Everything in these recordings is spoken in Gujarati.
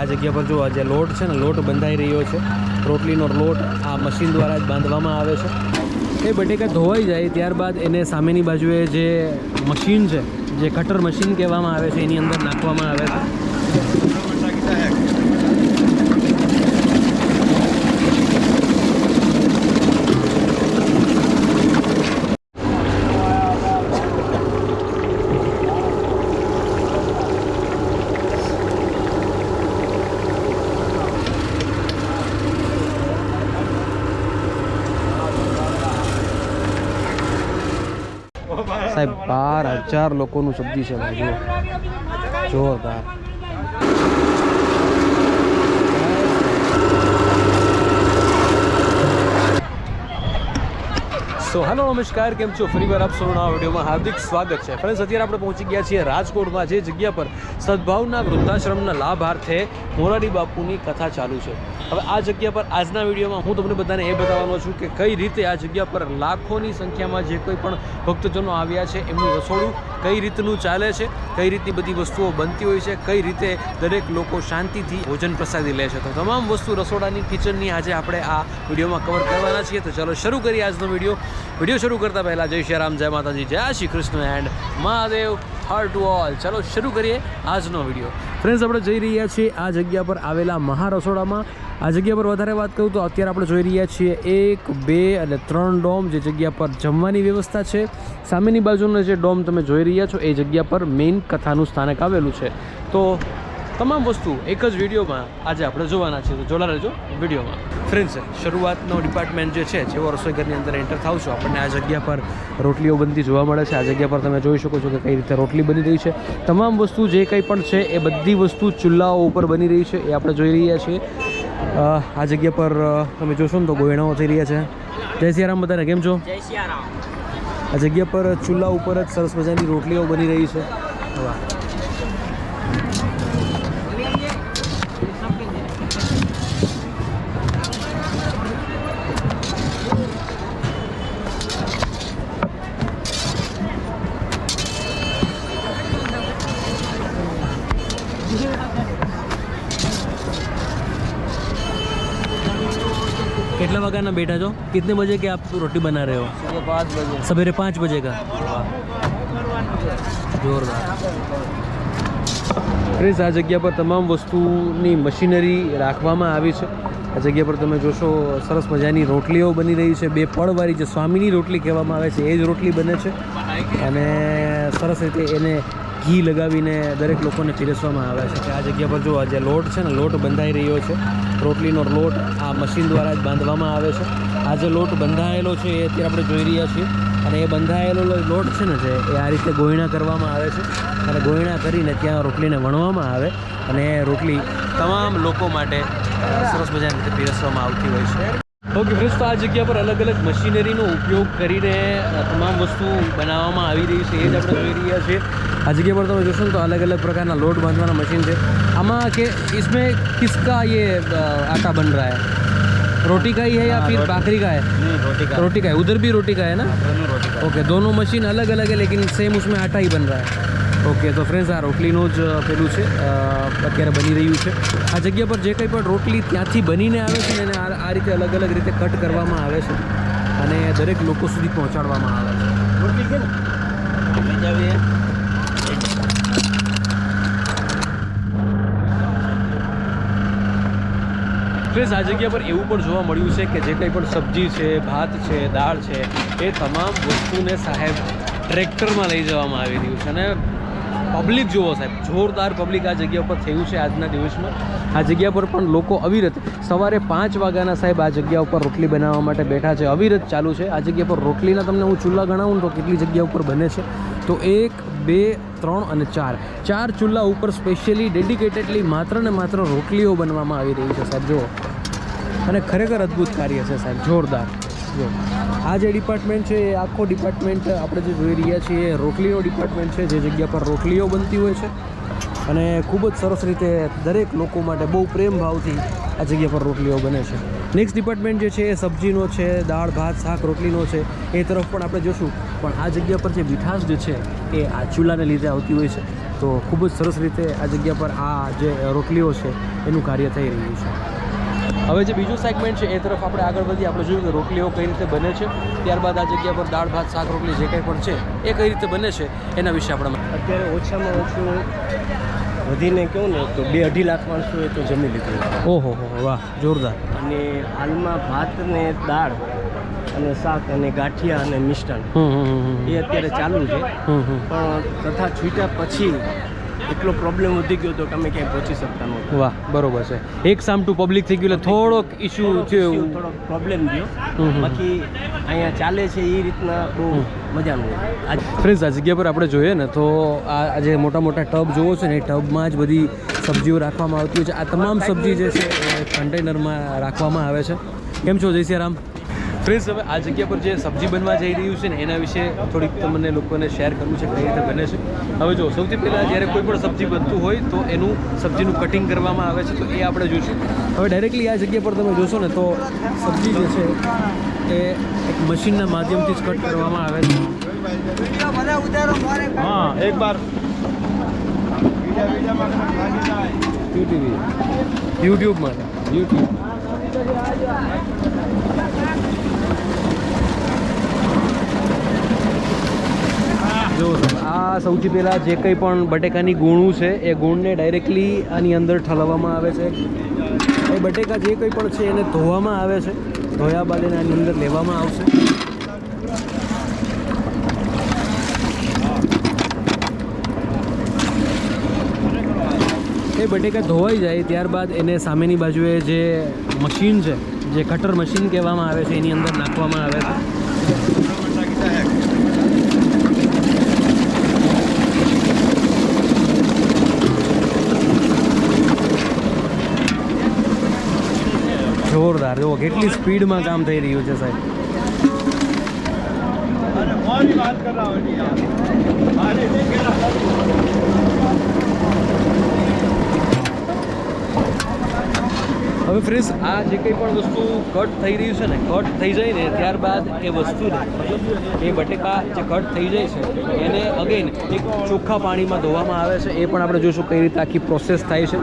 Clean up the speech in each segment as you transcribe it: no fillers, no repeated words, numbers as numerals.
આ જગ્યા પર જો આજે લોટ છે ને, લોટ બંધાઈ રહ્યો છે. રોટલીનો લોટ આ મશીન દ્વારા જ બાંધવામાં આવે છે. એ બટેકા ધોવાઈ જાય ત્યારબાદ એને સામેની બાજુએ જે મશીન છે, જે કટર મશીન કહેવામાં આવે છે, એની અંદર નાખવામાં આવે છે. સાહેબ 12,000 લોકોનું સબ્જી છે ભાઈ, જુઓ જોરદાર. સો હેલો નમસ્કાર, કેમ છો? ફરીવાર આપ સૌના વિડીયોમાં હાર્દિક સ્વાગત છે. ફ્રેન્ડ્સ, અત્યારે આપણે પહોંચી ગયા છીએ રાજકોટમાં, જે જગ્યા પર સદભાવના વૃદ્ધાશ્રમના લાભાર્થે મોરારી બાપુની કથા ચાલુ છે. હવે આ જગ્યા પર આજના વિડીયોમાં હું તમને બધાને એ બતાવવાનો છું કે કઈ રીતે આ જગ્યા પર લાખોની સંખ્યામાં જે કોઈ પણ ભક્તજનો આવ્યા છે એમનું રસોડું કઈ રીતનું ચાલે છે, કઈ રીતની બધી વસ્તુઓ બનતી હોય છે, કઈ રીતે દરેક લોકો શાંતિથી ભોજન પ્રસાદી લે છે. તો તમામ વસ્તુ રસોડાની, કિચનની આજે આપણે આ વિડીયોમાં કવર કરવાના છીએ. તો ચાલો શરૂ કરીએ આજનો વિડીયો શરૂ કરતા પહેલાં જય શ્રી રામ, જય માતાજી, જય Shri Krishna and Mahadev her to all. ચાલો શરૂ કરીએ આજનો વિડીયો. ફ્રેન્ડ્સ, આપણે જઈ રહ્યા છીએ આ જગ્યા પર આવેલા મહારસોડામાં. આ જગ્યા પર વધારે વાત કરું તો અત્યારે આપણે જોઈ રહ્યા છીએ 1, 2 અને 3 ડોમ, જે જગ્યા પર જમવાની વ્યવસ્થા છે. સામેની બાજુનો જે ડોમ તમે જોઈ રહ્યા છો એ જગ્યા પર મેઇન કથાનું સ્થાનક આવેલું છે. તો તમામ વસ્તુ એક જ વિડીયોમાં આજે આપણે જોવાના છીએ, તો જોડા રહેજો વિડીયોમાં. ફ્રેન્ડ્સ, શરૂઆતનો ડિપાર્ટમેન્ટ જે છે, જેવો રસોઈઘરની અંદર એન્ટર થાવ છો, આપણને આ જગ્યા પર રોટલીઓ બનતી જોવા મળે છે. આ જગ્યા પર તમે જોઈ શકો છો કે કઈ રીતે રોટલી બની રહી છે. તમામ વસ્તુ જે કંઈ પણ છે એ બધી વસ્તુ ચૂલાઓ ઉપર બની રહી છે, એ આપણે જોઈ રહ્યા છીએ. આ જગ્યા પર તમે જોશો ને તો ગોયણાઓ થઈ રહ્યા છે. જય સિયારામ બધાને, કેમ છો? જય સિયારામ. આ જગ્યા પર ચૂલા ઉપર જ સરસ મજાની રોટલીઓ બની રહી છે. વાહ. कितने वागा बैठा जो? कितने बजे के आप रोटी बना रहे हो? सुबह 5 बजे. सवेरे 5 बजे का. जोरदार. ફ્રેન્ડ્સ, આ જગ્યા પર તમામ વસ્તુની મશીનરી રાખવામાં આવી છે. આ જગ્યા પર તમે જોશો સરસ મજાની રોટલીઓ બની રહી છે. 2 પળવાળી જે સ્વામીની રોટલી કહેવામાં આવે છે એ જ રોટલી બને છે, અને સરસ રીતે એને ઘી લગાવીને દરેક લોકોને પીરસવામાં આવે છે. આ જગ્યા પર જો આજે લોટ છે ને, લોટ બંધાઈ રહ્યો છે. રોટલીનો લોટ આ મશીન દ્વારા જ બાંધવામાં આવે છે. આ જે લોટ બંધાયેલો છે એ અત્યારે આપણે જોઈ રહ્યા છીએ, અને એ બંધાયેલો લોટ છે ને જે એ આ રીતે ગોયણા કરવામાં આવે છે, અને ગોયણા કરીને ત્યાં રોટલીને વણવામાં આવે, અને રોટલી તમામ લોકો માટે સરસ મજાની રીતે પીરસવામાં આવતી હોય છે. ઓકે ફ્રેન્ડ્સ, તો આ જગ્યા પર અલગ અલગ મશીનરીનો ઉપયોગ કરીને તમામ વસ્તુ બનાવવામાં આવી રહી છે, એ જ આપણે જોઈ રહ્યા છીએ. આ જગ્યા પર તમે જોશો ને તો અલગ અલગ પ્રકારના લોટ બાંધવાના મશીન છે. આમાં કે इसमें किसका ये आटा बन रहा है? रोटी का ही है या फिर भाकरी का है? नहीं, रोटी का है. उधर भी रोटी का है ना? दोनों रोटी का. ओके, दोनों मशीन अलग अलग है लेकिन सेम उसमें आटा ही बन रहा है. ઓકે, તો ફ્રેન્ડ્સ, આ રોટલીનું જ પેલું છે, અત્યારે બની રહ્યું છે. આ જગ્યા પર જે કંઈ પણ રોટલી ત્યાંથી બનીને આવે છે ને એને આ રીતે અલગ અલગ રીતે કટ કરવામાં આવે છે, અને દરેક લોકો સુધી પહોંચાડવામાં આવે છે. રોટલી છે ને ફ્રેન્ડ્સ, આ જગ્યા પર એવું પણ જોવા મળ્યું છે કે જે કંઈ પણ સબ્જી છે, ભાત છે, દાળ છે, એ તમામ વસ્તુને સાહેબ ટ્રેક્ટરમાં લઈ જવામાં આવી રહ્યું છે. અને પબ્લિક જુઓ સાહેબ, જોરદાર પબ્લિક આ જગ્યા પર થયું છે આજના દિવસમાં. આ જગ્યા પર પણ લોકો અવિરત સવારે 5 વાગ્યાના સાહેબ આ જગ્યા ઉપર રોટલી બનાવવા માટે બેઠા છે, અવિરત ચાલુ છે. આ જગ્યા પર રોટલીના તમને હું ચૂલા ગણાવું તો કેટલી જગ્યા ઉપર બને છે, તો 1, 2, 3 અને 4 ચૂલા ઉપર સ્પેશિયલી ડેડિકેટેડલી માત્ર ને માત્ર રોટલીઓ બનવામાં આવી રહી છે સાહેબ, જુઓ. અને ખરેખર અદ્ભુત કાર્ય છે સાહેબ, જોરદાર. જો આ જે ડિપાર્ટમેન્ટ છે એ આખો ડિપાર્ટમેન્ટ આપણે જે જોઈ રહ્યા છીએ એ રોટલીનો ડિપાર્ટમેન્ટ છે, જે જગ્યા પર રોટલીઓ બનતી હોય છે, અને ખૂબ જ સરસ રીતે દરેક લોકો માટે બહુ પ્રેમ ભાવથી આ જગ્યા પર રોટલીઓ બને છે. નેક્સ્ટ ડિપાર્ટમેન્ટ જે છે એ સબ્જીનો છે, દાળ ભાત શાક રોટલીનો છે, એ તરફ પણ આપણે જોશું. પણ આ જગ્યા પર જે મીઠાશ જે છે એ આ ચૂલાને લીધે આવતી હોય છે. તો ખૂબ જ સરસ રીતે આ જગ્યા પર આ જે રોટલીઓ છે એનું કાર્ય થઈ રહ્યું છે. હવે જે બીજું સેગમેન્ટ છે એ તરફ આપણે આગળ વધીએ. આપણે જોયું કે રોટલીઓ કઈ રીતે બને છે, ત્યારબાદ આ જગ્યા પર દાળ ભાત શાક રોટલી જે કંઈ પણ છે એ કઈ રીતે બને છે એના વિશે આપણે અત્યારે ઓછામાં ઓછું વધીને કહું ને તો 2-2.5 લાખ માણસોએ તો જમી લીધું. ઓહો હો, વાહ, જોરદાર. અને હાલમાં ભાત ને દાળ અને શાક અને ગાંઠિયા અને મિષ્ટાન એ અત્યારે ચાલુ છે. પણ તથા છૂટ્યા પછી એટલો પ્રોબ્લેમ વધી ગયો હતો કે અમે ક્યાંય પહોંચી શકતા નહોતા. વાહ, બરોબર છે. એક સામ ટુ પબ્લિક થઈ ગયું એટલે થોડોક ઇશ્યુ થયો, થોડોક પ્રોબ્લેમ થયો. બાકી અહીંયા ચાલે છે એ રીતના બહુ મજાનું. ફ્રેન્ડ્સ, આ જગ્યા પર આપણે જોઈએ ને તો આ જે મોટા મોટા ટબ જોવો છે ને એ ટબમાં જ બધી સબ્જીઓ રાખવામાં આવતી હોય છે. આ તમામ સબ્જી જે છે એ કન્ટેનરમાં રાખવામાં આવે છે. કેમ છો જય સિયારામ? ફ્રેન્ડ્સ, હવે આ જગ્યા પર જે સબ્જી બનવા જઈ રહ્યું છે ને એના વિશે થોડીક તમને લોકોને શેર કરવું છે કઈ રીતે બને છે. હવે જો સૌથી પહેલાં જ્યારે કોઈ પણ સબ્જી બનતું હોય તો એનું સબ્જીનું કટિંગ કરવામાં આવે છે, તો એ આપણે જોઈશું. હવે ડાયરેક્ટલી આ જગ્યા પર તમે જોશો ને તો સબ્જી જે છે એ એક મશીનના માધ્યમથી જ કટ કરવામાં આવે છે. હા, એક બાર યુટ્યુબમાં જો આ સૌથી પહેલાં જે કંઈ પણ બટેકાની ગુણું છે એ ગુણને ડાયરેક્ટલી આની અંદર ઠલવવામાં આવે છે. એ બટેકા જે કંઈ પણ છે એને ધોવામાં આવે છે. ધોયા બાદ એને આની અંદર લેવામાં આવશે. એ બટેકા ધોવાઈ જાય ત્યારબાદ એને સામેની બાજુએ જે મશીન છે, જે કટર મશીન કહેવામાં આવે છે, એની અંદર નાખવામાં આવે છે. જોરદાર, જુઓ કેટલી સ્પીડમાં કામ થઈ રહ્યું છે સાહેબ. હવે ફ્રેન્ડ્સ, આ જે કંઈ પણ વસ્તુ કટ થઈ રહ્યું છે ને, કટ થઈ જાય ને ત્યારબાદ એ વસ્તુને મતલબ એ બટેકા જે કટ થઈ જાય છે એને અગેન એક ચોખ્ખા પાણીમાં ધોવામાં આવે છે. એ પણ આપણે જોઈશું કઈ રીતે આખી પ્રોસેસ થાય છે.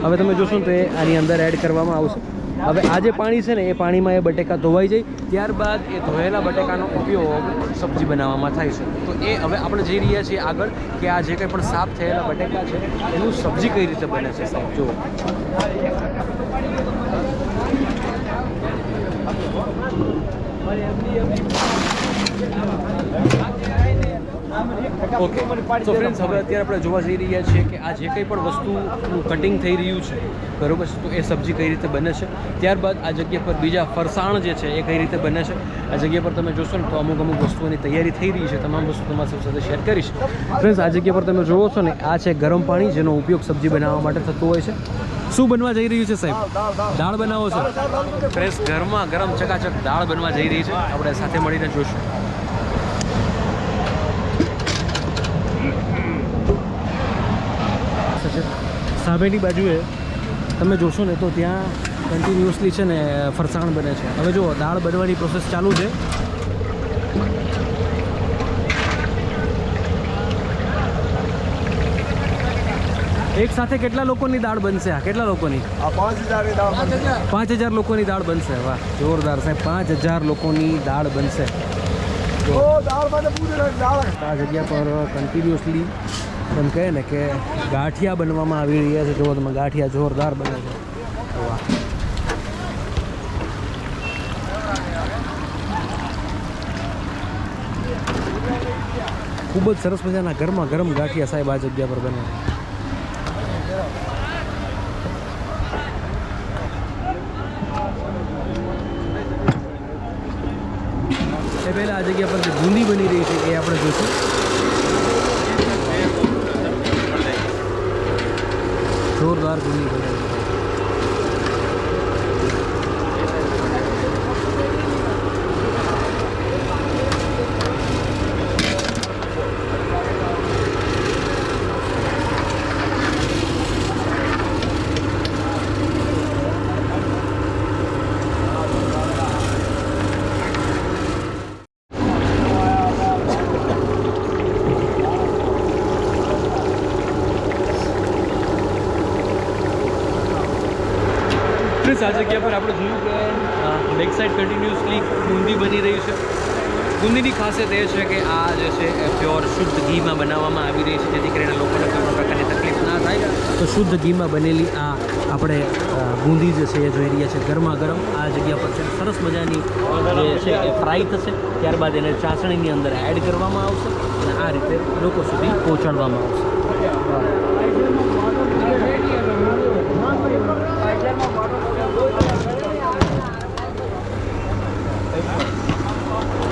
હવે તમે જોશો ને તો એ આની અંદર એડ કરવામાં આવશે. હવે આ જે પાણી છે ને એ પાણીમાં એ બટેકા ધોવાઈ જાય ત્યારબાદ એ ધોયેલા બટેકાનો ઉપયોગ સબ્જી બનાવવામાં થાય છે. તો એ હવે આપણે જઈ રહ્યા છીએ આગળ કે આ જે કંઈ પણ સાફ થયેલા બટેકા છે એનું સબ્જી કઈ રીતે બને છે સાહેબ. જુઓ, ઓકે. તો ફ્રેન્ડ્સ, હવે અત્યારે આપણે જોવા જઈ રહ્યા છીએ કે આ જે કંઈ પણ વસ્તુનું કટિંગ થઈ રહ્યું છે, બરોબર છે, તો એ સબ્જી કઈ રીતે બને છે. ત્યારબાદ આ જગ્યા પર બીજા ફરસાણ જે છે એ કઈ રીતે બને છે. આ જગ્યા પર તમે જોશો ને તો અમુક વસ્તુઓની તૈયારી થઈ રહી છે. તમામ વસ્તુ તમારી સાથે શેર કરીશ. ફ્રેન્ડ્સ, આ જગ્યા પર તમે જોવો છો ને આ છે ગરમ પાણી, જેનો ઉપયોગ સબ્જી બનાવવા માટે થતો હોય છે. શું બનવા જઈ રહ્યું છે સાહેબ? દાળ બનાવો છો? ફ્રેન્ડ્સ, ગરમા ગરમ ચકાચક દાળ બનવા જઈ રહી છે. આપણે સાથે મળીને જોઈશું. સામેની બાજુએ તમે જોશો ને તો ત્યાં કન્ટિન્યુઅસલી છે ને ફરસાણ બને છે. હવે જો દાળ બનવાની પ્રોસેસ ચાલુ છે. એક સાથે કેટલા લોકોની દાળ બનશે? આ કેટલા લોકોની? 5000 દાળ. 5000 લોકોની દાળ બનશે. વાહ, જોરદાર સાહેબ, 5000 લોકોની દાળ બનશે. આ જગ્યા પર કન્ટિન્યુઅસલી એમ કહે ને કે ગાંઠિયા બનવામાં આવી રહ્યા છે. જુઓ તમે, ગાંઠિયા જોરદાર બને છે. વાહ, ખૂબ જ સરસ મજાના ગરમા ગરમ ગાંઠિયા સાહેબ આ જગ્યા પર બને. એ પહેલાં આ જગ્યા પર જે બૂંદી બની રહી છે એ આપણે જોઈશું. જોરદાર બૂંદી બને છે. પ્લીઝ આ જગ્યા પર આપણે જોયું કે બેક સાઈડ કન્ટિન્યુઅસલી બુંદી બની રહી છે. બુંદીની ખાસિયત એ છે કે આ જે છે એ પ્યોર શુદ્ધ ઘીમાં બનાવવામાં આવી રહી છે, જેથી કરીને લોકોને કોઈ પણ પ્રકારની તકલીફ ના થાય. તો શુદ્ધ ઘીમાં બનેલી આ આપણે બુંદી જે છે એ જોઈ રહ્યા છે ગરમા ગરમ આ જગ્યા પર છે. સરસ મજાની જે છે એ ફ્રાય થશે, ત્યારબાદ એને ચાસણીની અંદર એડ કરવામાં આવશે અને આ રીતે લોકો સુધી પહોંચાડવામાં આવશે.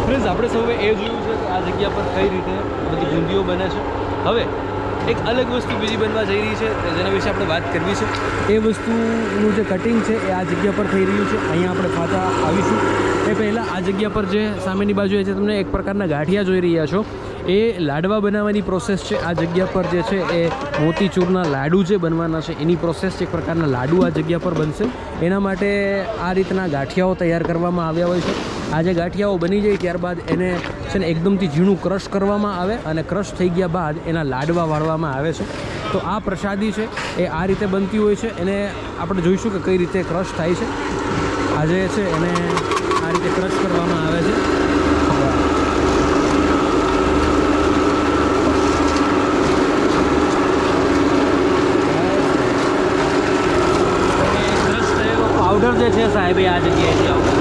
ફ્રેન્ડ્સ, આપણે સૌએ એ જોયું છે કે આ જગ્યા પર કઈ રીતે બધી બુંદીઓ બને છે. હવે એક અલગ વસ્તુ બીજી બનવા જઈ રહી છે, જેના વિશે આપણે વાત કરવી છે. એ વસ્તુનું જે કટિંગ છે એ આ જગ્યા પર થઈ રહ્યું છે. અહીંયા આપણે પાછા આવીશું એ પહેલાં આ જગ્યા પર જે સામેની બાજુએ છે તમને એક પ્રકારના ગાંઠિયા જોઈ રહ્યા છો, એ લાડવા બનાવવાની પ્રોસેસ છે. આ જગ્યા પર જે છે એ મોતીચૂરના લાડુ જે બનવાના છે એની પ્રોસેસ છે. એક પ્રકારના લાડુ આ જગ્યા પર બનશે. એના માટે આ રીતના ગાંઠિયાઓ તૈયાર કરવામાં આવ્યા હોય છે. આ જે ગાંઠિયાઓ બની જાય ત્યારબાદ એને છે ને એકદમથી ઝીણું ક્રશ કરવામાં આવે અને ક્રશ થઈ ગયા બાદ એના લાડવા વાળવામાં આવે છે. તો આ પ્રસાદી છે એ આ રીતે બનતી હોય છે. એને આપણે જોઈશું કે કઈ રીતે ક્રશ થાય છે. આ જે છે એને આ રીતે ક્રશ કરવામાં આવે છે. ક્રશ થયેલો પાવડર જે છે સાહેબ એ આ જગ્યાએથી આવશે.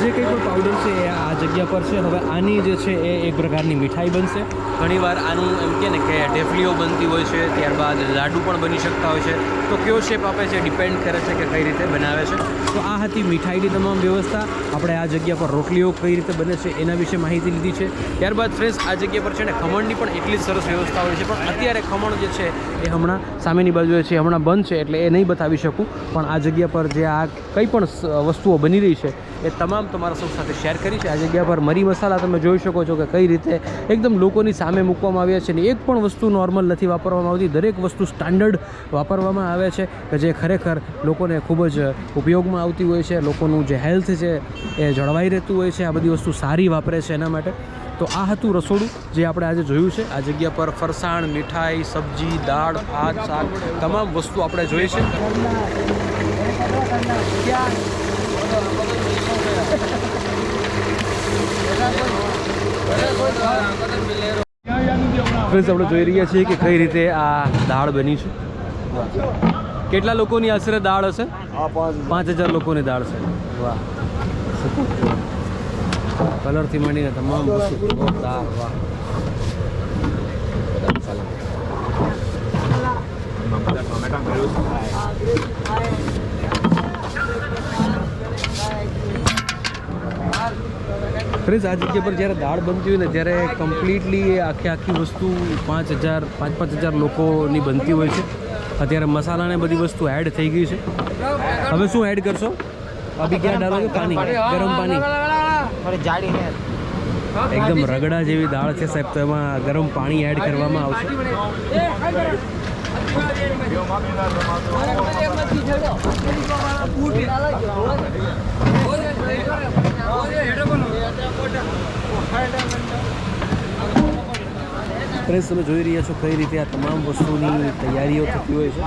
જે કંઈ પણ પાવડર છે એ આ જગ્યા પર છે. હવે આની જે છે એ એક પ્રકારની મીઠાઈ બનશે. ઘણીવાર આનું એમ કહે ને કે ઢેફલીઓ બનતી હોય છે, ત્યારબાદ લાડુ પણ બની શકતા હોય છે. તો કયો શેપ આપે છે ડિપેન્ડ કરે છે કે કઈ રીતે બનાવે છે. તો આ હતી મીઠાઈની તમામ વ્યવસ્થા. આપણે આ જગ્યા પર રોટલીઓ કઈ રીતે બને છે એના વિશે માહિતી લીધી છે. ત્યારબાદ ફ્રેન્ડ્સ, આ જગ્યા પર છે ને ખમણની પણ એટલી જ સરસ વ્યવસ્થા હોય છે, પણ અત્યારે ખમણ જે છે એ હમણાં સામેની બાજુએ છે, હમણાં બંધ છે એટલે એ નહીં બતાવી શકું. પણ આ જગ્યા પર જે આ કંઈ પણ વસ્તુઓ બની રહી છે એ તમામ તમારા સૌ સાથે શેર કરી છે. આ જગ્યા પર મરી મસાલા તમે જોઈ શકો છો કે કઈ રીતે એકદમ લોકોની સામે મૂકવામાં આવ્યા છે. ને એક પણ વસ્તુ નોર્મલ નથી વાપરવામાં આવતી, દરેક વસ્તુ સ્ટાન્ડર્ડ વાપરવામાં આવે છે કે જે ખરેખર લોકોને ખૂબ જ ઉપયોગમાં આવતી હોય છે. લોકોનું જે હેલ્થ છે એ જળવાઈ રહેતું હોય છે. આ બધી વસ્તુ સારી વાપરે છે એના માટે. તો આ હતું રસોડું જે આપણે આજે જોયું છે. આ જગ્યા પર ફરસાણ, મીઠાઈ, સબ્જી, દાળ, ભાત, શાક તમામ વસ્તુ આપણે જોઈ છે. ફ્રેન્ડ્સ, આપણે જોઈ રહ્યા છીએ કે કઈ રીતે આ દાળ બની છે. કેટલા લોકોની આશરે દાળ હશે? 5000 લોકોની દાળ છે. વાહ, કલરથી માંડીને તમામ વસ્તુ દાળ. વાહ, ફ્રેન્ડ્સ, આ જગ્યા પર જ્યારે દાળ બનતી હોય ને ત્યારે કમ્પ્લીટલી આખી વસ્તુ 5000 લોકોની બનતી હોય છે. અત્યારે મસાલાને બધી વસ્તુ એડ થઈ ગઈ છે. હવે શું એડ કરશો? અભી ક્યાં ડાલોગે? પાણી, ગરમ પાણી. એકદમ રગડા જેવી દાળ છે સાહેબ, તો એમાં ગરમ પાણી એડ કરવામાં આવશે. ફ્રેન્ડ્સ, તમે જોઈ રહ્યા છો કઈ રીતે આ તમામ વસ્તુની તૈયારીઓ થતી હોય છે.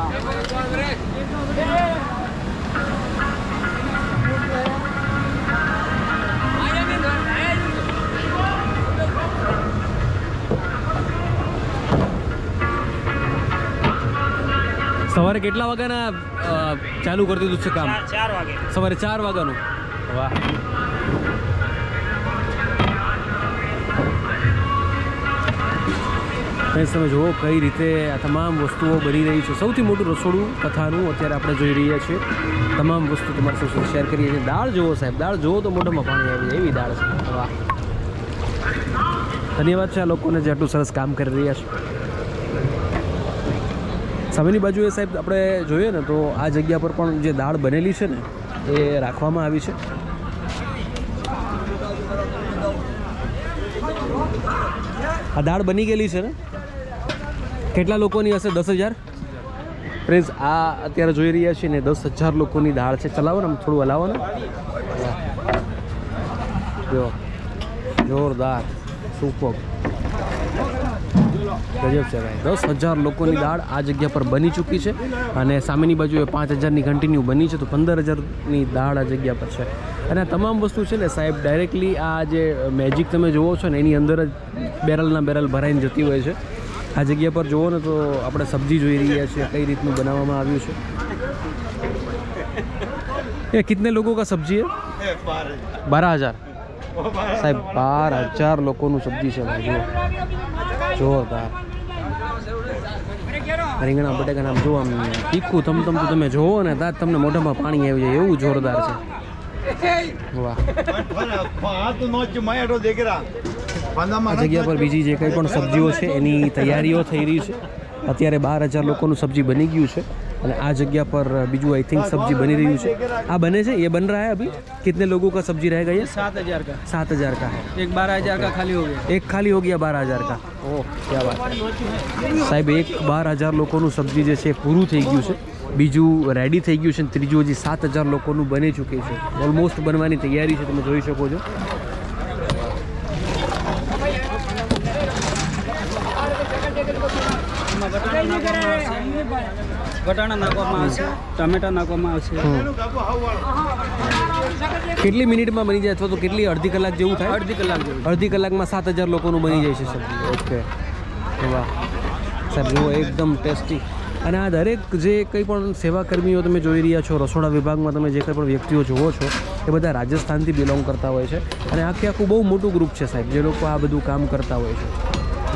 સવારે કેટલા વાગ્યાના ચાલુ કરી દીધું છે કામ? 4 વાગે. સવારે 4 વાગ્યાનું. વાહ. તમે જુઓ કઈ રીતે આ તમામ વસ્તુઓ બની રહી છે. સૌથી મોટું રસોડું કથાનું અત્યારે આપણે જોઈ રહ્યા છીએ. તમામ વસ્તુ તમારી સાથે શેર કરીએ છીએ. દાળ જુઓ સાહેબ, દાળ જુઓ તો મોઢામાં પાણી આવી જાય એવી દાળ છે. વાહ, ધન્યવાદ છે આ લોકોને જે આટલું સરસ કામ કરી રહ્યા છે. સામેની બાજુએ સાહેબ આપણે જોઈએ ને તો આ જગ્યા પર પણ જે દાળ બનેલી છે ને એ રાખવામાં આવી છે. આ દાળ બની ગયેલી છે ને? કેટલા લોકોની હશે? 10,000. ફ્રેન્ડ્સ આ અત્યારે જોઈ રહ્યા છીએ ને 10,000 લોકોની દાળ છે. ચલાવો ને થોડું હલાવો ને. જો જોરદાર સુપર ગજબ છે ભાઈ. 10,000 લોકોની દાળ આ જગ્યા પર બની ચૂકી છે અને સામેની બાજુએ 5,000ની કન્ટિન્યુ બની છે, તો 15,000ની દાળ આ જગ્યા પર છે. અને આ તમામ વસ્તુ છે ને સાહેબ ડાયરેક્ટલી આ જે મેજિક તમે જુઓ છો ને એની અંદર જ બેરલના બેરલ ભરાઈને જતી હોય છે. આ જગ્યા પર જુઓ ને તો આપણે સબ્જી જોઈ રહ્યા છીએ કઈ રીતનું બનાવવામાં આવ્યું છે. ये कितने लोगों का सब्जी है? 12,000 साहब 12,000 લોકોનું સબ્જી છે ભાઈ. જુઓ જોરદાર રીંગણા બટેકા આમ જુઓ આમ તીખું તમતમ તો તમે જોવો ને ત્યાં તમને મોઢામાં પાણી આવી જાય એવું જોરદાર છે. વાહ. આ જગ્યા પર બીજી જે કંઈ પણ સબ્જીઓ છે એની તૈયારીઓ થઈ રહી છે. અત્યારે 12,000 લોકોનું સબ્જી બની ગયું છે અને આ જગ્યા પર બીજું आई थिंक सब्जी बनी रही है. આ બને છે ये बन रहा है अभी. कितने लोगों का सब्जी रहेगा ये? 7,000 का. 7,000 का है. एक 12,000 का खाली हो गया. एक खाली हो गया 12,000 का. ओह क्या बात સાહેબ. એક 12,000 લોકોનું સબ્જી જે છે પૂરું થઈ ગયું છે, બીજું રેડી થઈ ગયું છે અને ત્રીજું હજી 7,000 લોકોનું બની ચૂકી છે. ઓલમોસ્ટ બનવાની તૈયારી છે, તમે જોઈ શકો છો. વટાણા નાખવામાં આવશે, ટમેટા નાખવામાં આવશે. કેટલી મિનિટમાં બની જાય અથવા તો કેટલી અડધી કલાક જેવું થાય? અડધી કલાક જેવું. અડધી કલાકમાં 7,000 લોકોનું બની જાય છે સબ્જી. ઓકે વાહ સાહેબ જુઓ એકદમ ટેસ્ટી. અને આ દરેક જે કંઈ પણ સેવાકર્મીઓ તમે જોઈ રહ્યા છો, રસોડા વિભાગમાં તમે જે કંઈ પણ વ્યક્તિઓ જુઓ છો એ બધા રાજસ્થાનથી બિલોંગ કરતા હોય છે અને આખું બહુ મોટું ગ્રુપ છે સાહેબ જે લોકો આ બધું કામ કરતા હોય છે.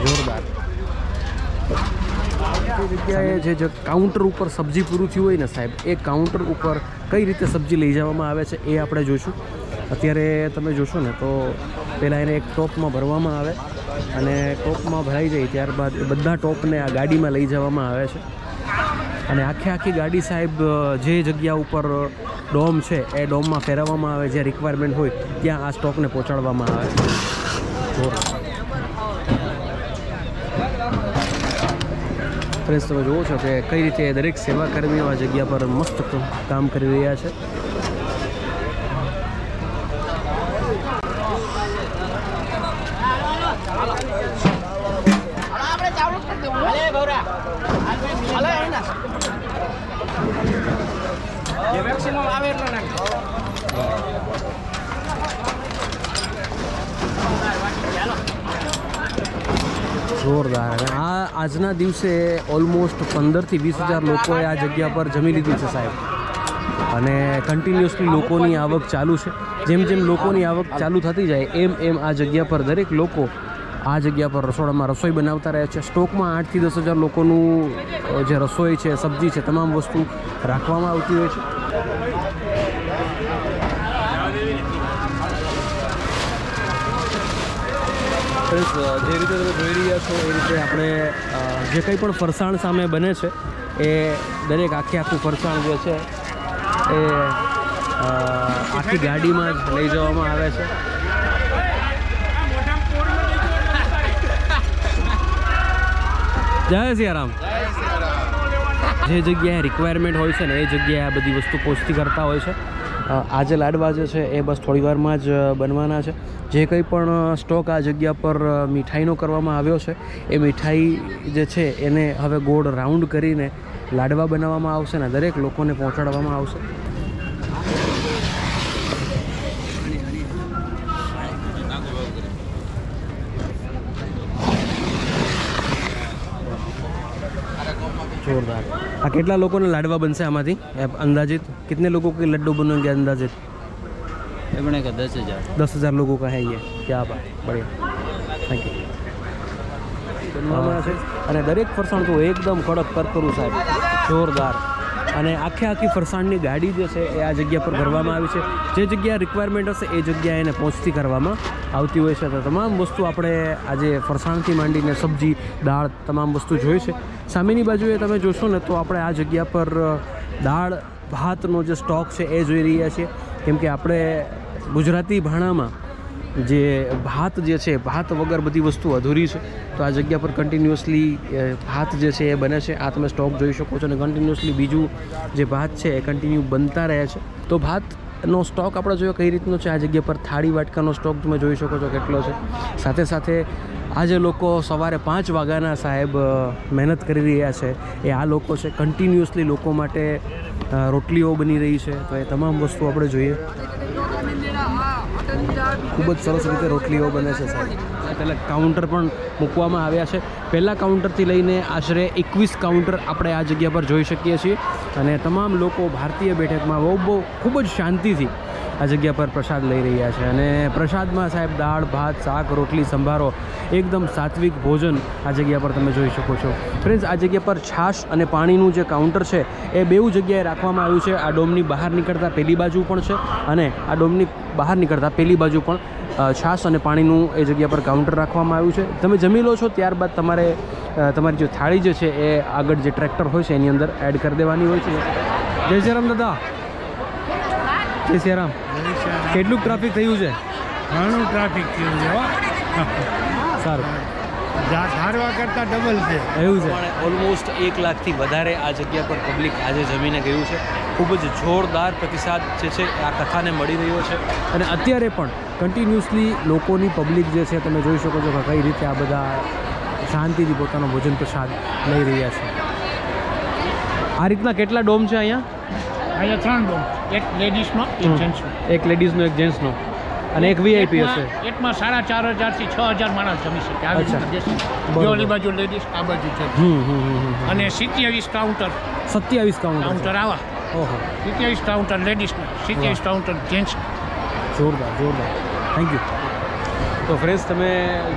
જોરદાર. જગ્યાએ જે કાઉન્ટર ઉપર સબ્જી પૂરું થયું હોય ને સાહેબ એ કાઉન્ટર ઉપર કઈ રીતે સબ્જી લઈ જવામાં આવે છે એ આપણે જોઈશું. અત્યારે તમે જોશો ને તો પહેલાં એને એક ટોપમાં ભરવામાં આવે અને ટોપમાં ભરાઈ જાય ત્યારબાદ એ બધા ટોપને આ ગાડીમાં લઈ જવામાં આવે છે અને આખી ગાડી સાહેબ જે જગ્યા ઉપર ડોમ છે એ ડોમમાં ફેરવવામાં આવે, જે રિક્વાયરમેન્ટ હોય ત્યાં આ સ્ટોકને પહોંચાડવામાં આવે. ફ્રેન્ડ્સ તમે જુઓ છો કે કઈ રીતે દરેક સેવાકર્મીઓ આ જગ્યા પર મસ્ત કામ કરી રહ્યા છે. જોરદાર. અને આ આજના દિવસે ઓલમોસ્ટ 15,000 થી 20,000 લોકોએ આ જગ્યા પર જમી લીધું છે સાહેબ. અને કન્ટિન્યુઅસલી લોકોની આવક ચાલુ છે. જેમ જેમ લોકોની આવક ચાલુ થતી જાય એમ એમ આ જગ્યા પર દરેક લોકો આ જગ્યા પર રસોડામાં રસોઈ બનાવતા રહે છે. સ્ટોકમાં 8,000 થી 10,000 લોકોનું જે રસોઈ છે, સબ્જી છે, તમામ વસ્તુ રાખવામાં આવતી હોય છે. જે રીતે તમે જોઈ રહ્યા છો એ રીતે આપણે જે કંઈ પણ ફરસાણ સામે બને છે એ દરેક આખું ફરસાણ જે છે એ આખી ગાડીમાં જ લઈ જવામાં આવે છે. જય સિયારામ. જે જગ્યાએ રિક્વાયરમેન્ટ હોય છે ને એ જગ્યાએ આ બધી વસ્તુ પહોંચતી કરતા હોય છે. આજે લાડવા જે છે એ બસ થોડી વારમાં જ બનવાના છે. જે કંઈ પણ સ્ટોક આ જગ્યા પર મીઠાઈનો કરવામાં આવ્યો છે એ મીઠાઈ જે છે એને હવે ગોળ રાઉન્ડ કરીને લાડવા બનાવવામાં આવશે ને દરેક લોકોને પહોંચાડવામાં આવશે. जोरदार. આ કેટલા લોકોને લાડવા બનશે આમાંથી અંદાજિત? कितने लोगों के लड्डू बनेंगे अंदाजित? ये बनेगा 10,000. 10,000 लोगों का है ये. क्या बात, बढ़िया, थैंक यू. બનવામાં છે અને દરેક ફરસાણ તો એકદમ કડક કરકરું સાહેબ, જોરદાર. અને આખી ફરસાણની ગાડી જે છે એ આ જગ્યા પર ભરવામાં આવી છે. જે જગ્યા રિક્વાયરમેન્ટ હશે એ જગ્યાએ એને પહોંચતી કરવામાં આવતી હોય છે. તો તમામ વસ્તુ આપણે આજે ફરસાણથી માંડીને સબ્જી, દાળ, તમામ વસ્તુ જોઈ છે. સામેની બાજુએ તમે જોશો ને તો આપણે આ જગ્યા પર દાળ ભાતનો જે સ્ટોક છે એ જોઈ રહ્યા છીએ. કેમ કે આપણે ગુજરાતી ભાણામાં જે ભાત જે છે ભાત વગર બધી વસ્તુ અધૂરી છે. તો આ જગ્યા પર કન્ટિન્યુઅસલી ભાત જે છે એ બને છે. આ તમે સ્ટોક જોઈ શકો છો અને કન્ટિન્યુઅસલી બીજું જે ભાત છે એ કન્ટિન્યુ બનતા રહે છે. તો ભાતનો સ્ટોક આપણે જોયો કઈ રીતનો છે. આ જગ્યા પર થાળી વાટકાનો સ્ટોક તમે જોઈ શકો છો કેટલો છે. સાથે સાથે આ જે લોકો સવારે 5 વાગ્યાના સાહેબ મહેનત કરી રહ્યા છે એ આ લોકો છે. કન્ટિન્યુઅસલી લોકો માટે રોટલીઓ બની રહી છે. તો એ તમામ વસ્તુ આપણે જોઈએ. ખૂબ જ સરસ રીતે રોટલીઓ બને છે સાહેબ. પહેલાં કાઉન્ટર પણ મૂકવામાં આવ્યા છે. પહેલાં કાઉન્ટરથી લઈને આશરે 21 કાઉન્ટર આપણે આ જગ્યા પર જોઈ શકીએ છીએ. અને તમામ લોકો ભારતીય બેઠકમાં બહુ ખૂબ જ શાંતિથી આ જગ્યા પર પ્રસાદ લઈ રહ્યા છે. અને પ્રસાદમાં સાહેબ દાળ ભાત શાક રોટલી સંભારો એકદમ સાત્વિક ભોજન આ જગ્યા પર તમે જોઈ શકો છો. ફ્રેન્ડ્સ, આ જગ્યા પર છાશ અને પાણીનું જે કાઉન્ટર છે એ બેઉ જગ્યાએ રાખવામાં આવ્યું છે. આ ડોમની બહાર નીકળતા પેલી બાજુ પણ છે અને આ ડોમની બહાર નીકળતા પેલી બાજુ પણ છાશ અને પાણીનું એ જગ્યા પર કાઉન્ટર રાખવામાં આવ્યું છે. તમે જમી લો છો ત્યારબાદ તમારી જે થાળી જે છે એ આગળ જે ટ્રેક્ટર હોય છે એની અંદર એડ કરી દેવાની હોય છે. જય શ્રી રામ દાદા. જય શ્રી રામ. કેટલું ટ્રાફિક થયું છે? ઘણું ટ્રાફિક થયું છે. સારું, ધારવા કરતાં ડબલ છે. એવું છે. ઓલમોસ્ટ 1 લાખથી વધારે આ જગ્યા પર પબ્લિક આજે જમીને ગયું છે. ખૂબ જ જોરદાર પ્રતિસાદ જે છે આ કથાને મળી રહ્યો છે. અને અત્યારે પણ કન્ટિન્યુઅસલી લોકોની પબ્લિક જે છે તમે જોઈ શકો છો કે કઈ રીતે આ બધા શાંતિથી પોતાનો ભોજન પ્રસાદ લઈ રહ્યા છે. આ રીતના કેટલા ડોમ છે અહીંયા? અહીંયા 3 ડોમ, એક લેડીઝનો એક જેન્ટ્સનો. એક લેડીઝનો એક જેન્ટ્સનો અને એક વીઆઈપી હશે. એકમાં 4,500 થી 6,000 માણસ જમી શકે. આવી અચ્છા. રીતે દેશી. બરોબર. જો ઓલી બાજુ લેડીઝ, આ બાજુ છે. અને 27 કાઉન્ટર 27 કાઉન્ટર. આવા. ઓહો, 27 કાઉન્ટર લેડીઝના, 27 કાઉન્ટર જેન્ટ્સના. જોરદાર જોરદાર. Thank you. તો ફ્રેન્ડ્સ, તમે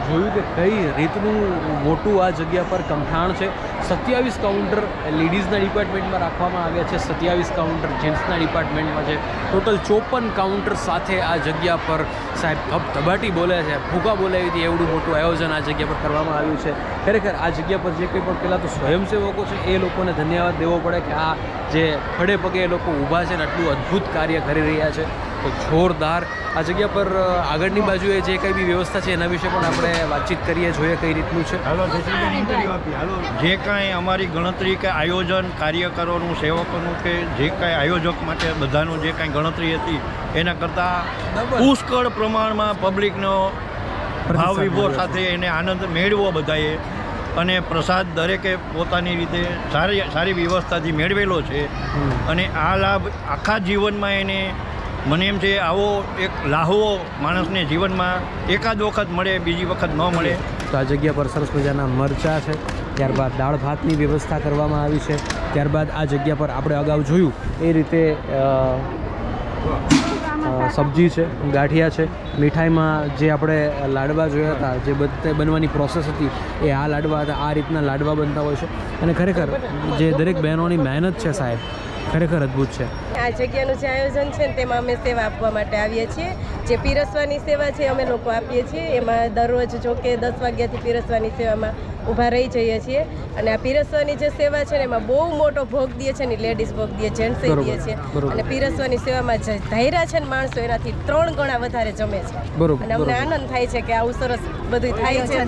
જોયું કે કઈ રીતનું મોટું આ જગ્યા પર કમઠાણ છે. 27 કાઉન્ટર લેડીઝના ડિપાર્ટમેન્ટમાં રાખવામાં આવ્યા છે. 27 કાઉન્ટર જેન્ટ્સના ડિપાર્ટમેન્ટમાં છે. ટોટલ 54 કાઉન્ટર સાથે આ જગ્યા પર સાહેબ ધબાટી બોલે છે, ભૂકા બોલાવી હતી એવું મોટું આયોજન આ જગ્યા પર કરવામાં આવ્યું છે. ખરેખર આ જગ્યા પર જે કંઈ પણ પહેલાં તો સ્વયંસેવકો છે એ લોકોને ધન્યવાદ દેવો પડે કે આ જે ખડે પગે એ લોકો ઊભા છે ને આટલું અદ્ભુત કાર્ય કરી રહ્યા છે. તો જોરદાર. આ જગ્યા પર આગળની બાજુએ જે કંઈ બી વ્યવસ્થા છે એના વિશે પણ આપણે વાતચીત કરીએ, જોઈએ કઈ રીતનું છે. જે કાંઈ અમારી ગણતરી કે આયોજન કાર્યકરોનું સેવકોનું કે જે કાંઈ આયોજક માટે બધાનું જે કાંઈ ગણતરી હતી એના કરતાં પુષ્કળ પ્રમાણમાં પબ્લિકનો ભાવ વિભોર સાથે એને આનંદ મેળવો બધાએ. અને પ્રસાદ દરેકે પોતાની રીતે સારી વ્યવસ્થાથી મેળવેલો છે. અને આ લાભ આખા જીવનમાં એને મને એમ છે આવો એક લાહવો માણસને જીવનમાં એકાદ વખત મળે, બીજી વખત ન મળે. તો આ જગ્યા પર સરસ મજાના મરચાં છે. ત્યારબાદ દાળ ભાતની વ્યવસ્થા કરવામાં આવી છે. ત્યારબાદ આ જગ્યા પર આપણે અગાઉ જોયું એ રીતે સબ્જી છે, ગાંઠિયા છે. મીઠાઈમાં જે આપણે લાડવા જોયા હતા, જે બનવાની પ્રોસેસ હતી એ આ લાડવા હતા. આ રીતના લાડવા બનતા હોય છે. અને ખરેખર જે દરેક બહેનોની મહેનત છે સાહેબ, ખરેખર અદ્ભુત છે. આ જગ્યાનું જે આયોજન છે ને તેમાં અમે સેવા આપવા માટે આવીએ છીએ. જે પીરસવાની સેવા છે અમે લોકો આપીએ છીએ. એમાં દરરોજ જો કે 10 વાગ્યાથી પીરસવાની સેવામાં ઊભા રહી જઈએ છીએ. અને આ પીરસવાની જે સેવા છે ને એમાં બહુ મોટો ભોગ દે છે ને લેડીઝ ભોગ દે, જેન્ટ્સ દે છે. અને પીરસવાની સેવામાં જે ધાયરા છે ને માણસો એનાથી 3 ગણા વધારે જમે છે. બરોબર. અને અમને આનંદ થાય છે કે આવું સરસ બધું થાય છે.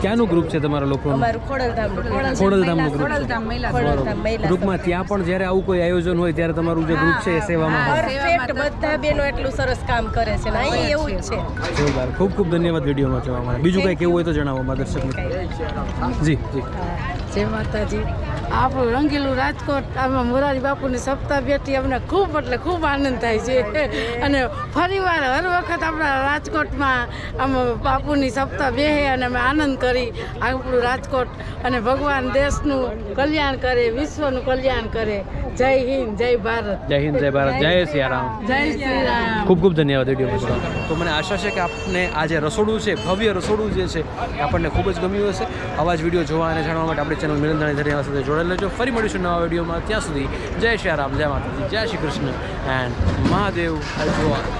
ક્યાંનું ગ્રુપ છે તમારા લોકોનું? અમારું ખોડલધામનું ખોડલધામનું ગ્રુપ. ગ્રુપમાં ત્યાં પણ જ્યારે આવું કોઈ આયોજન હોય ત્યારે તમારું જે ગ્રુપ છે એ સેવામાં હોય. પરફેક્ટ બધા બેનો એટલું સરસ કામ કરે છે ને અહીં એવું જ છે. જોરદાર. ખૂબ ખૂબ ધન્યવાદ વિડીયોમાં જોવા માટે. બીજું કંઈ કેવું હોય તો જણાવો મારા દર્શક મિત્રો. જી જી. જય માતાજી. આપણું રંગીલું રાજકોટ, આમાં મોરારી બાપુની સપ્તાહ બેઠી અમને ખૂબ એટલે ખૂબ આનંદ થાય છે. અને ફરીવાર હર વખત આપણા રાજકોટમાં આમાં બાપુની સપ્તાહ બેહે અને અમે આનંદ કરી. આપણું રાજકોટ અને ભગવાન દેશનું કલ્યાણ કરે, વિશ્વનું કલ્યાણ કરે. જય હિન્દ, જય ભારત. જય હિન્દ, જય ભારત, જય સિયારામ. જય શ્રી રામ. ખૂબ ખૂબ ધન્યવાદ વિડીયો જોવા. તો મને આશા છે કે આપને આ જે રસોડું છે, ભવ્ય રસોડું જે છે એ આપણને ખૂબ જ ગમ્યું હશે. આવા જ વિડીયો જોવા અને જાણવા માટે આપણી ચેનલ મિલનધાણી ધન્યવાદ સાથે જોડાયેલા લેજો. ફરી મળીશું નવા વિડીયોમાં. ત્યાં સુધી જય શ્રી રામ, જય માતાજી, જય શ્રી કૃષ્ણ એન્ડ મહાદેવ.